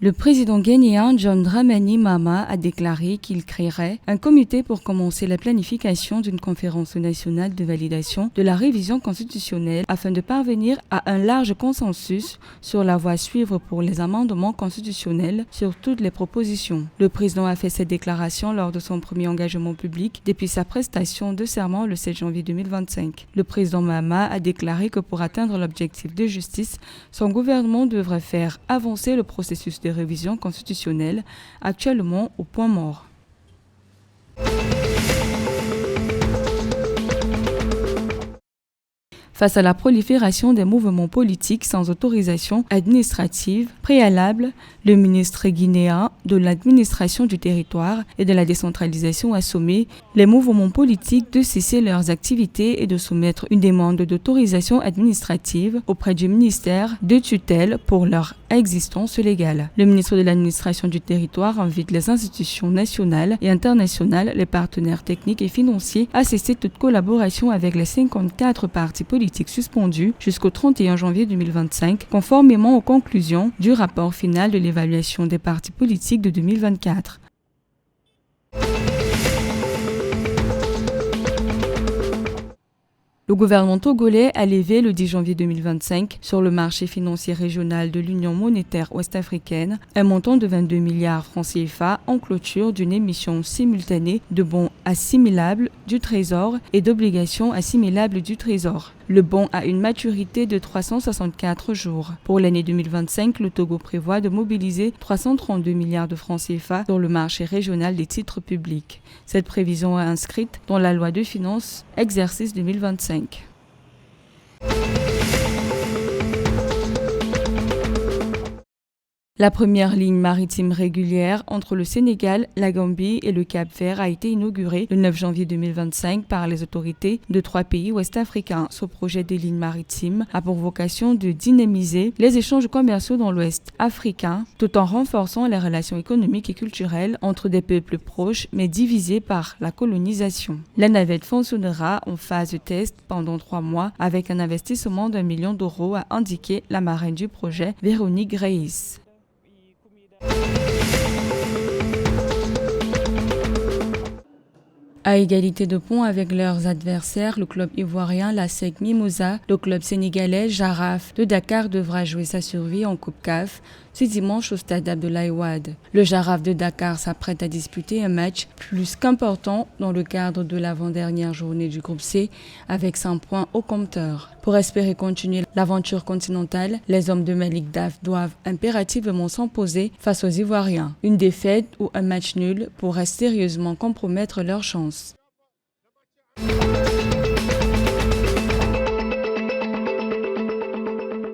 Le président ghanéen John Dramani Mahama a déclaré qu'il créerait un comité pour commencer la planification d'une conférence nationale de validation de la révision constitutionnelle afin de parvenir à un large consensus sur la voie à suivre pour les amendements constitutionnels sur toutes les propositions. Le président a fait cette déclaration lors de son premier engagement public depuis sa prestation de serment le 7 janvier 2025. Le président Mahama a déclaré que pour atteindre l'objectif de justice, son gouvernement devrait faire avancer le processus de révision constitutionnelle actuellement au point mort. Face à la prolifération des mouvements politiques sans autorisation administrative préalable, le ministre guinéen de l'administration du territoire et de la décentralisation a sommé les mouvements politiques de cesser leurs activités et de soumettre une demande d'autorisation administrative auprès du ministère de tutelle pour leur existence légale. Le ministre de l'administration du territoire invite les institutions nationales et internationales, les partenaires techniques et financiers à cesser toute collaboration avec les 54 partis politiques suspendus jusqu'au 31 janvier 2025, conformément aux conclusions du rapport final de l'évaluation des partis politiques de 2024. Le gouvernement togolais a levé le 10 janvier 2025 sur le marché financier régional de l'Union monétaire ouest-africaine un montant de 22 milliards francs CFA en clôture d'une émission simultanée de bons assimilables du Trésor et d'obligations assimilables du Trésor. Le bon a une maturité de 364 jours. Pour l'année 2025, le Togo prévoit de mobiliser 332 milliards de francs CFA sur le marché régional des titres publics. Cette prévision est inscrite dans la loi de finances exercice 2025. La première ligne maritime régulière entre le Sénégal, la Gambie et le Cap-Vert a été inaugurée le 9 janvier 2025 par les autorités de 3 pays ouest-africains. Ce projet de ligne maritime a pour vocation de dynamiser les échanges commerciaux dans l'Ouest africain tout en renforçant les relations économiques et culturelles entre des peuples proches mais divisés par la colonisation. La navette fonctionnera en phase de test pendant 3 mois avec un investissement d'1 million d'euros, a indiqué la marraine du projet, Véronique Grace. À égalité de points avec leurs adversaires, le club ivoirien l'ASEC Mimosa, le club sénégalais Jaraf de Dakar devra jouer sa survie en Coupe CAF ce dimanche au stade Abdoulaye Wade. Le Jaraf de Dakar s'apprête à disputer un match plus qu'important dans le cadre de l'avant-dernière journée du groupe C avec 5 points au compteur. Pour espérer continuer l'aventure continentale, les hommes de Malik Daf doivent impérativement s'imposer face aux Ivoiriens. Une défaite ou un match nul pourrait sérieusement compromettre leurs chances.